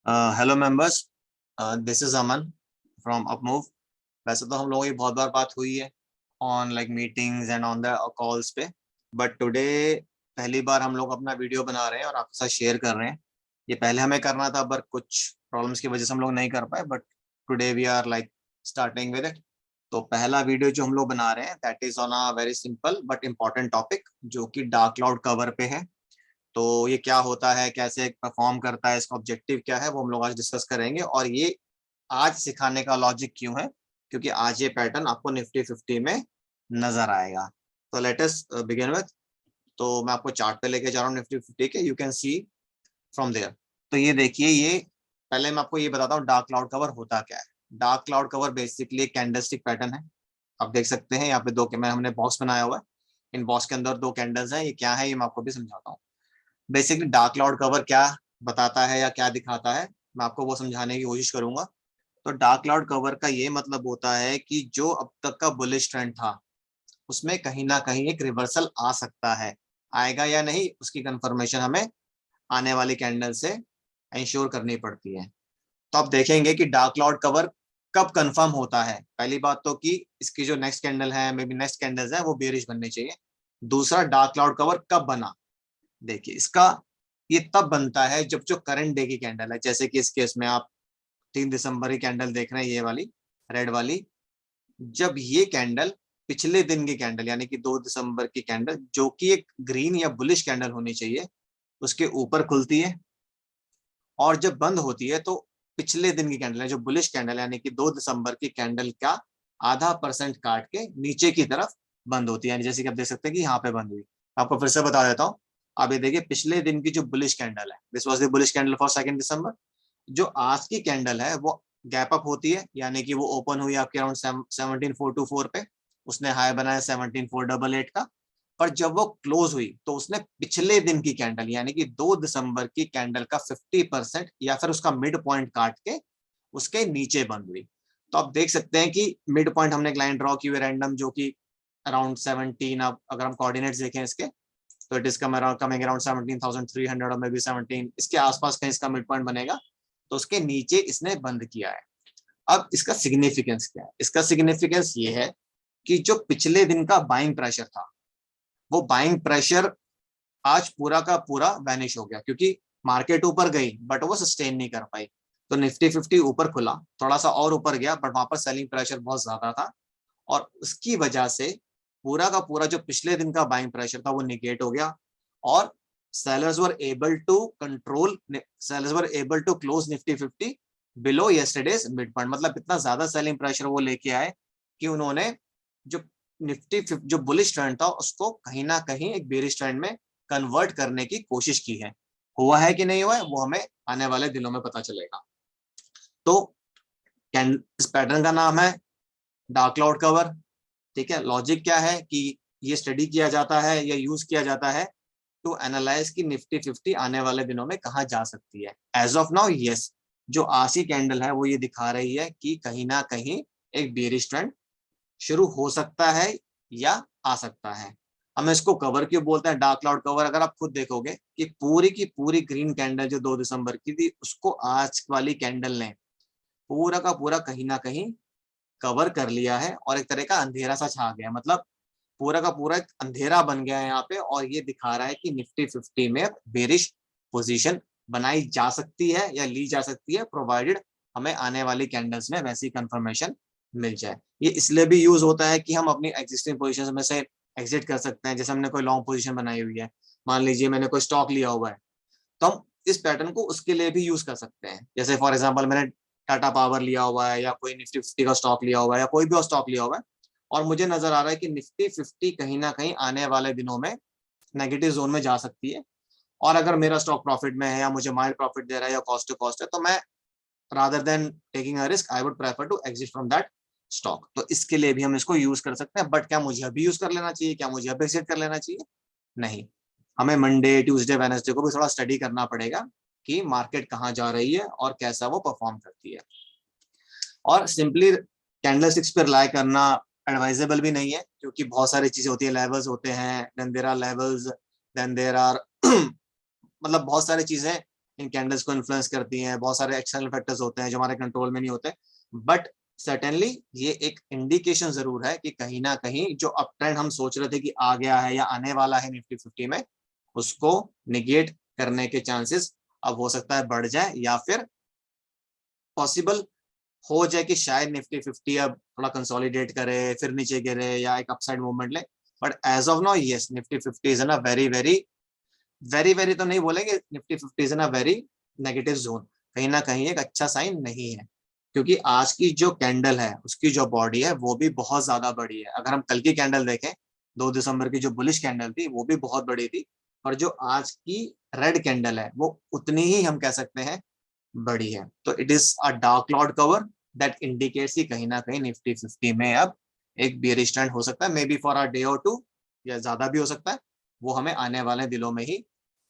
Hello members, this is Aman from up move. वैसे तो हम लोगों की बहुत बार बात हुई है on like meetings and on the calls पे, बट टुडे पहली बार हम लोग अपना वीडियो बना रहे हैं और आपके साथ शेयर कर रहे हैं। ये पहले हमें करना था पर कुछ प्रॉब्लम्स की वजह से हम लोग नहीं कर पाए, but today we are like starting with it. तो पहला वीडियो जो हम लोग बना रहे हैं that is on a very simple but important topic जो कि डार्क क्लाउड कवर पे है। तो ये क्या होता है, कैसे परफॉर्म करता है, इसका ऑब्जेक्टिव क्या है, वो हम लोग आज डिस्कस करेंगे। और ये आज सिखाने का लॉजिक क्यों है, क्योंकि आज ये पैटर्न आपको निफ्टी 50 में नजर आएगा। तो लेट अस बिगिन विथ। तो मैं आपको चार्ट पे लेके जा रहा हूँ निफ्टी 50 के, you can see from there. तो ये देखिए, ये पहले मैं आपको ये बताता हूँ डार्क क्लाउड कवर होता क्या है। डार्क क्लाउड कवर बेसिकली एक कैंडलस्टिक पैटर्न है। आप देख सकते हैं यहाँ पे दो, मैं हमने बॉक्स बनाया हुआ है। इन बॉक्स के अंदर दो कैंडल्स हैं। ये क्या है ये मैं आपको भी समझाता हूँ। बेसिकली डार्क क्लाउड कवर क्या बताता है या क्या दिखाता है, मैं आपको वो समझाने की कोशिश करूंगा। तो डार्क क्लाउड कवर का ये मतलब होता है कि जो अब तक का बुलिश ट्रेंड था उसमें कहीं ना कहीं एक रिवर्सल आ सकता है। आएगा या नहीं उसकी कंफर्मेशन हमें आने वाली कैंडल से इंश्योर करनी पड़ती है। तो आप देखेंगे कि डार्क क्लाउड कवर कब कंफर्म होता है। पहली बात तो कि इसकी जो नेक्स्ट कैंडल है, मे बी नेक्स्ट कैंडल्स है, वो बेरिश बननी चाहिए। दूसरा, डार्क क्लाउड कवर कब बना। देखिए इसका ये तब बनता है जब जो करंट डे की कैंडल है, जैसे कि इस केस में आप 3 दिसंबर की कैंडल देख रहे हैं, ये वाली रेड वाली। जब ये कैंडल पिछले दिन की कैंडल यानी कि 2 दिसंबर की कैंडल जो कि एक ग्रीन या बुलिश कैंडल होनी चाहिए उसके ऊपर खुलती है, और जब बंद होती है तो पिछले दिन की कैंडल है जो बुलिश कैंडल यानी कि 2 दिसंबर की कैंडल का ½ % काट के नीचे की तरफ बंद होती है। यानी जैसे कि आप देख सकते हैं कि यहाँ पे बंद हुई। आपको फिर से बता देता हूँ। अब ये देखिए, पिछले दिन की जो बुलिश कैंडल है, this was the bullish candle for 2 दिसंबर। जो आज की कैंडल है वो गैप अप होती है, यानी कि वो ओपन हुई आपके अराउंड 17,424 पे। उसने हाई बनाया 17,488 का। पर जब वो क्लोज हुई तो उसने पिछले दिन की कैंडल यानी कि 2 दिसंबर की कैंडल का 50% या फिर उसका मिड पॉइंट काट के उसके नीचे बंद हुई। तो आप देख सकते हैं कि मिड पॉइंट हमने एक लाइन ड्रॉ की हुई रैंडम जो कि अराउंड 17, अब अगर हम कोऑर्डिनेट्स देखें इसके, तो इट इज कमिंग अराउंड 17,300 और मे बी 17 इसके आसपास कहीं इसका मिड पॉइंट बनेगा। तो उसके नीचे इसने बंद किया है। अब इसका सिग्निफिकेंस क्या है। इसका सिग्निफिकेंस ये है कि जो पिछले दिन का बाइंग प्रेशर था वो बाइंग प्रेशर आज पूरा का पूरा वैनिश हो गया, क्योंकि मार्केट ऊपर गई बट वो सस्टेन नहीं कर पाई। तो निफ्टी 50 ऊपर खुला, थोड़ा सा और ऊपर गया, बट वहां पर सेलिंग प्रेशर बहुत ज्यादा था। और उसकी वजह से पूरा का पूरा जो पिछले दिन का बाइंग प्रेशर था वो निगेट हो गया। और sellers were able to control sellers were able to close Nifty 50 below yesterday's midpoint। मतलब इतना ज्यादा सेलिंग प्रेशर वो लेके आए कि उन्होंने जो निफ्टी जो बुलिश ट्रेंड था उसको कहीं ना कहीं एक बेरिश ट्रेंड में कन्वर्ट करने की कोशिश की है। हुआ है कि नहीं हुआ है वो हमें आने वाले दिनों में पता चलेगा। तो इस पैटर्न का नाम है डार्क क्लाउड कवर। ठीक है, लॉजिक क्या है कि ये स्टडी किया जाता है या यूज किया जाता है टू एनालाइज की निफ्टी 50 आने वाले दिनों में कहाँ जा सकती है। एज ऑफ नाउ यस, जो आज की कैंडल है वो ये दिखा रही है कि कहीं ना कहीं एक बेरिश ट्रेंड शुरू हो सकता है या आ सकता है। हम इसको कवर क्यों बोलते हैं, डार्क क्लाउड कवर। अगर आप खुद देखोगे कि पूरी की पूरी ग्रीन कैंडल जो 2 दिसंबर की थी उसको आज वाली कैंडल ने पूरा का पूरा कहीं ना कहीं कवर कर लिया है और एक तरह का अंधेरा सा छा गया। मतलब पूरा का पूरा एक अंधेरा बन गया है यहाँ पे, और ये दिखा रहा है कि निफ्टी 50 में बेरिश पोजीशन बनाई जा सकती है या ली जा सकती है, प्रोवाइडेड हमें आने वाली कैंडल्स में वैसी कंफर्मेशन मिल जाए। ये इसलिए भी यूज होता है कि हम अपनी एग्जिस्टिंग पोजीशन में से एग्जिट कर सकते हैं। जैसे हमने कोई लॉन्ग पोजीशन बनाई हुई है, मान लीजिए मैंने कोई स्टॉक लिया हुआ है, तो हम इस पैटर्न को उसके लिए भी यूज कर सकते हैं। जैसे फॉर एग्जाम्पल मैंने टाटा पावर लिया हुआ है या कोई निफ्टी 50 का स्टॉक लिया हुआ है या कोई भी और स्टॉक लिया हुआ है, और मुझे नजर आ रहा है कि निफ्टी 50 कहीं ना कहीं आने वाले दिनों में नेगेटिव जोन में जा सकती है। और अगर मेरा स्टॉक प्रॉफिट में है या मुझे माइल्ड प्रॉफिट दे रहा है या कॉस्ट टू कॉस्ट है, तो मैं rather than taking a risk I would prefer to exit from that stock. तो इसके लिए भी हम इसको यूज कर सकते हैं। बट क्या मुझे अभी यूज कर लेना चाहिए, क्या मुझे अभी एग्जिट कर लेना चाहिए? नहीं, हमें मंडे ट्यूसडे वेडनेसडे को भी थोड़ा स्टडी करना पड़ेगा कि मार्केट कहाँ जा रही है और कैसा वो परफॉर्म करती है। और सिंपली कैंडलस्टिक्स पर रिलाई करना एडवाइजेबल भी नहीं है, क्योंकि बहुत सारी चीजें होती है, लेवल्स होते हैं, then there are levels, then there are मतलब बहुत सारी चीजें इन कैंडल्स को इन्फ्लुएंस करती हैं, बहुत सारे एक्सटर्नल फैक्टर्स होते हैं जो हमारे कंट्रोल में नहीं होते, बट सर्टेनली ये एक इंडिकेशन जरूर है कि कहीं ना कहीं जो अप ट्रेंड हम सोच रहे थे कि आ गया है या आने वाला है निफ्टी 50 में, उसको निगेट करने के चांसेस अब हो सकता है बढ़ जाए, या फिर पॉसिबल हो जाए कि शायद निफ्टी 50 अब थोड़ा कंसोलिडेट करे, फिर नीचे गिरे या एक अपसाइड मूवमेंट ले। But as of now yes, Nifty 50 is in a very very very very तो नहीं बोलेंगे, Nifty 50 is in a very negative zone. कहीं ना कहीं एक अच्छा साइन नहीं है, क्योंकि आज की जो कैंडल है उसकी जो बॉडी है वो भी बहुत ज्यादा बड़ी है। अगर हम कल की कैंडल देखें, 2 दिसंबर की जो बुलिश कैंडल थी वो भी बहुत बड़ी थी, और जो आज की रेड कैंडल है वो उतनी ही हम कह सकते हैं बड़ी है। तो it is a dark cloud cover that indicates कि कहीं ना कहीं निफ्टी 50 में अब एक बेयरिश ट्रेंड हो सकता है, may be for a day और टू, या ज्यादा भी हो सकता है, वो हमें आने वाले दिनों में ही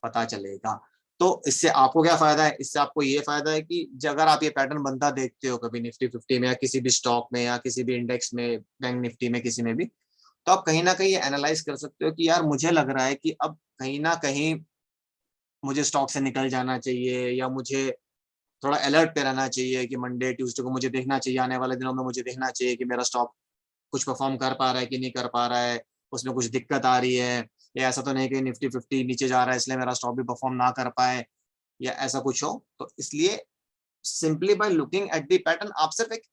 पता चलेगा। तो इससे आपको क्या फायदा है? इससे आपको ये फायदा है कि अगर आप ये पैटर्न बनता देखते हो कभी निफ्टी 50 में या किसी भी स्टॉक में या किसी भी इंडेक्स में, बैंक निफ्टी में, किसी में भी, तो आप कहीं ना कहीं ये एनालाइज कर सकते हो कि यार मुझे लग रहा है कि अब कहीं ना कहीं मुझे स्टॉक से निकल जाना चाहिए, या मुझे थोड़ा अलर्ट पे रहना चाहिए कि मंडे ट्यूसडे को मुझे देखना चाहिए, आने वाले दिनों में मुझे देखना चाहिए कि मेरा स्टॉक कुछ परफॉर्म कर पा रहा है कि नहीं कर पा रहा है, उसमें कुछ दिक्कत आ रही है, या ऐसा तो नहीं कि निफ्टी 50 नीचे जा रहा है इसलिए मेरा स्टॉक भी परफॉर्म ना कर पाए, या ऐसा कुछ हो। तो इसलिए simply by looking at the pattern आप सिर्फ एक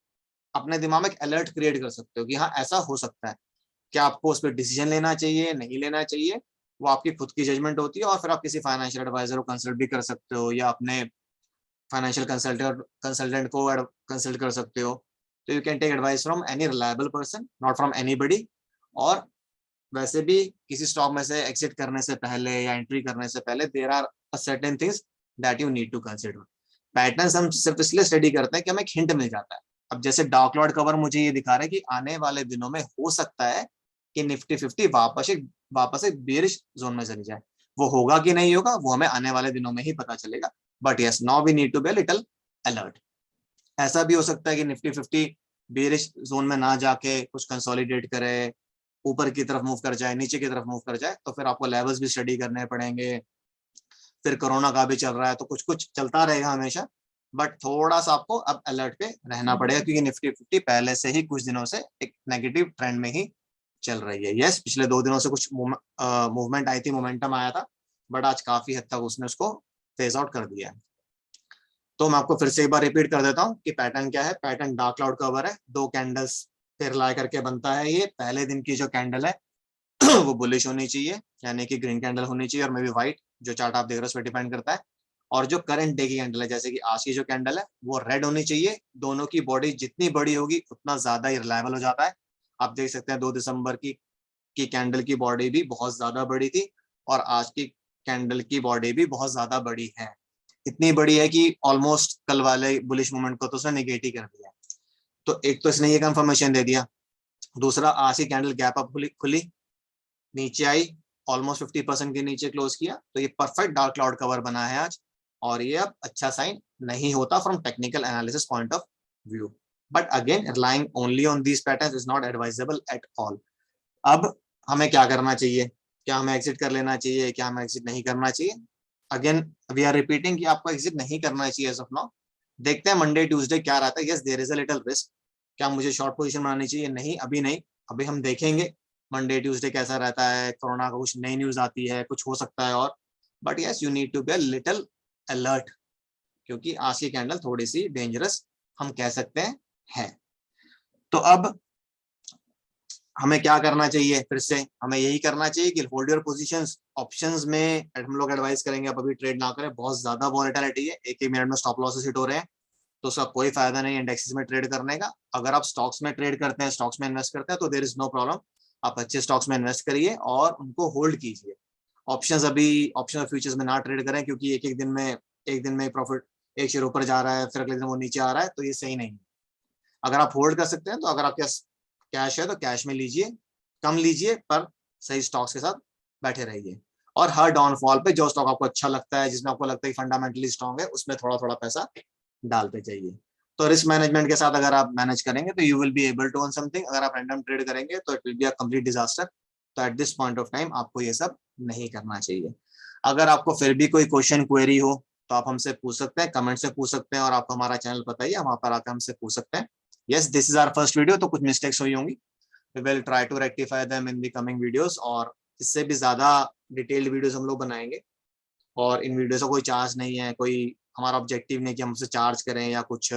अपने दिमाग में एक अलर्ट क्रिएट कर सकते हो कि हाँ ऐसा हो सकता है। क्या आपको उस पर डिसीजन लेना चाहिए, नहीं लेना चाहिए, वो आपकी खुद की जजमेंट होती है, और फिर आप किसी फाइनेंशियल एडवाइजर को कंसल्ट भी कर सकते हो, या अपने फाइनेंशियल कंसल्टेंट को कंसल्ट कर सकते हो। तो you can take advice from any reliable person, not from anybody. और वैसे भी किसी स्टॉक में से एग्जिट करने से पहले या एंट्री करने से पहले there are certain things that you need to consider. Patterns हम सिर्फ इसलिए स्टडी करते हैं कि हमें एक हिंट मिल जाता है। अब जैसे डार्क क्लाउड कवर मुझे ये दिखा रहा है कि आने वाले दिनों में हो सकता है कि निफ्टी 50 वापस एक बेरिश जोन में चली जाए। वो होगा कि नहीं होगा वो हमें आने वाले दिनों में ही पता चलेगा, but yes now we need to be little alert. ऐसा भी हो सकता है कि निफ्टी 50 बेरिश जोन में ना जाके कुछ कंसोलिडेट करे, ऊपर की तरफ मूव कर जाए, नीचे की तरफ मूव कर जाए, तो फिर आपको लेवल्स भी स्टडी करने पड़ेंगे। फिर कोरोना का भी चल रहा है तो कुछ कुछ चलता रहेगा हमेशा, बट थोड़ा सा आपको अब अलर्ट पे रहना पड़ेगा, क्योंकि निफ्टी 50 पहले से ही कुछ दिनों से एक नेगेटिव ट्रेंड में ही चल रही है। यस, पिछले 2 दिनों से कुछ मूवमेंट आई थी, मोमेंटम आया था, बट आज काफी हद तक उसने उसको फेज आउट कर दिया है। तो मैं आपको फिर से एक बार रिपीट कर देता हूँ कि पैटर्न क्या है। पैटर्न डार्क क्लाउड कवर है, 2 कैंडल्स फिर ला करके बनता है। ये पहले दिन की जो कैंडल है वो बुलिश होनी चाहिए, यानी कि ग्रीन कैंडल होनी चाहिए, और मे बी व्हाइट, जो चार्ट आप देख रहे हो उस पर डिपेंड करता है। और जो करंट डे की कैंडल है, जैसे कि आज की जो कैंडल है, वो रेड होनी चाहिए। दोनों की बॉडी जितनी बड़ी होगी उतना ज्यादा ही रिलायबल हो जाता है। आप देख सकते हैं 2 दिसंबर की कैंडल की बॉडी भी बहुत ज्यादा बड़ी थी, और आज की कैंडल की बॉडी भी बहुत ज्यादा बड़ी है। इतनी बड़ी है कि ऑलमोस्ट कल वाले बुलिश मूवमेंट को तो उसने निगेट ही कर दिया। तो एक तो इसने ये कंफर्मेशन दे दिया। दूसरा, आज की कैंडल गैप अप खुली, नीचे आई, ऑलमोस्ट 50% के नीचे क्लोज किया, तो ये परफेक्ट डार्क क्लाउड कवर बना है आज। और ये अब अच्छा साइन नहीं होता from technical analysis point of view, but again relying only on these patterns is not advisable at all. अब हमें क्या करना चाहिए? क्या हमें एग्जिट कर लेना चाहिए? क्या हमें एग्जिट नहीं करना चाहिए? अगेन वी आर रिपीटिंग कि आपको एग्जिट नहीं करना चाहिए एज ऑफ नाउ। देखते हैं मंडे ट्यूसडे क्या रहता है। Yes, there is a little risk. क्या मुझे शॉर्ट पोजीशन बनानी चाहिए? नहीं, अभी नहीं। अभी हम देखेंगे मंडे ट्यूसडे कैसा रहता है, कोरोना का कुछ नई न्यूज आती है, कुछ हो सकता है और। But yes, you need to be a little alert, क्योंकि आज की कैंडल थोड़ी सी डेंजरस हम कह सकते हैं है। तो अब हमें क्या करना चाहिए? फिर से हमें यही करना चाहिए कि होल्ड योर पोजीशंस। ऑप्शंस में हम लोग एडवाइस करेंगे आप अभी ट्रेड ना करें, बहुत ज्यादा वॉलेटिलिटी है, एक एक मिनट में स्टॉप लॉसेस हिट हो रहे हैं, तो उसका कोई फायदा नहीं इंडेक्सेस में ट्रेड करने का। अगर आप स्टॉक्स में ट्रेड करते हैं, स्टॉक्स में इन्वेस्ट करते हैं, तो देयर इज नो प्रॉब्लम। आप अच्छे स्टॉक्स में इन्वेस्ट करिए और उनको होल्ड कीजिए। ऑप्शंस अभी ऑप्शन और फ्यूचर्स में ना ट्रेड करें, क्योंकि एक दिन में प्रॉफिट एक शेयर ऊपर जा रहा है, फिर अगले दिन वो नीचे आ रहा है, तो ये सही नहीं है। अगर आप होल्ड कर सकते हैं तो अगर आपके पास कैश है तो कैश में लीजिए, कम लीजिए, पर सही स्टॉक्स के साथ बैठे रहिए। और हर डाउनफॉल पे जो स्टॉक आपको अच्छा लगता है, जिसमें आपको लगता है कि फंडामेंटली स्ट्रांग है, उसमें थोड़ा थोड़ा पैसा डालते जाइए। तो रिस्क मैनेजमेंट के साथ अगर आप मैनेज करेंगे तो you will be able to earn something. अगर आप रैंडम ट्रेड करेंगे तो it will be a complete disaster. तो at this point of time आपको ये सब नहीं करना चाहिए। अगर आपको फिर भी कोई क्वेश्चन क्वेरी हो तो आप हमसे पूछ सकते हैं, कमेंट से पूछ सकते हैं, और आपको हमारा चैनल पता ही है, वहां पर आकर हमसे पूछ सकते हैं। Yes, this is our first video, तो कुछ मिस्टेक्स हुई होंगी, we will try to rectify them in the coming videos, और इससे भी ज्यादा डिटेल्ड वीडियोस हम लोग बनाएंगे। और इन वीडियोस का कोई चार्ज नहीं है, कोई हमारा ऑब्जेक्टिव नहीं कि हमसे चार्ज करें या कुछ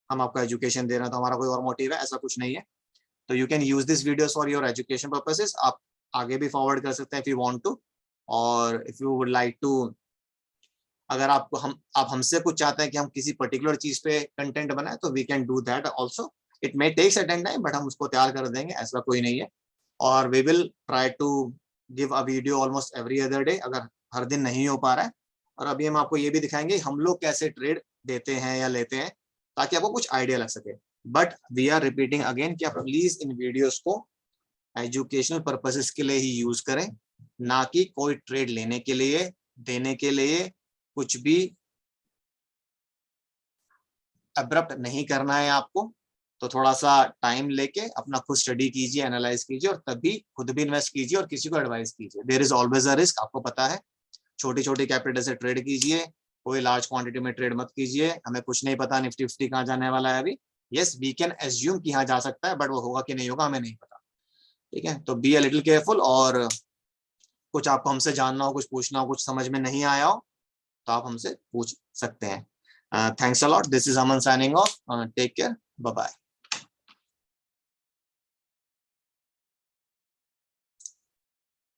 हम आपका एजुकेशन दे रहे हैं तो हमारा कोई और मोटिव है, ऐसा कुछ नहीं है। तो you can use this videos for your education purposes, आप आगे भी फॉरवर्ड कर सकते हैं इफ यू वांट टू, और if you would like to, अगर आपको आप हमसे कुछ चाहते हैं कि हम किसी पर्टिकुलर चीज पे कंटेंट बनाए तो we can do that also. It may take certain time, but हम उसको तैयार कर देंगे, ऐसा कोई नहीं है। और we will try to give a video almost every other day, अगर हर दिन नहीं हो पा रहा है। और अभी हम आपको ये भी दिखाएंगे हम लोग कैसे ट्रेड देते हैं या लेते हैं, ताकि आपको कुछ आइडिया लग सके। But we are repeating again कि आप प्लीज इन वीडियोस को एजुकेशनल पर्पसेस के लिए ही यूज करें, ना कि कोई ट्रेड लेने के लिए, देने के लिए। कुछ भी अब्रप्ट नहीं करना है आपको, तो थोड़ा सा टाइम लेके अपना खुद स्टडी कीजिए, एनालाइज कीजिए, और तभी खुद भी इन्वेस्ट कीजिए और किसी को एडवाइस कीजिए। There is always a risk, आपको पता है। छोटी छोटी कैपिटल से ट्रेड कीजिए, कोई लार्ज क्वांटिटी में ट्रेड मत कीजिए। हमें कुछ नहीं पता निफ्टी फिफ्टी कहाँ जाने वाला है अभी। यस, वी कैन एज्यूम कि यहाँ जा सकता है, बट वो होगा कि नहीं होगा हमें नहीं पता। ठीक है, तो बी अ लिटिल केयरफुल। और कुछ आपको हमसे जानना हो, कुछ पूछना हो, कुछ समझ में नहीं आया हो, तो आप हमसे पूछ सकते हैं। Thanks a lot, this is Aman signing off, take care, bye bye.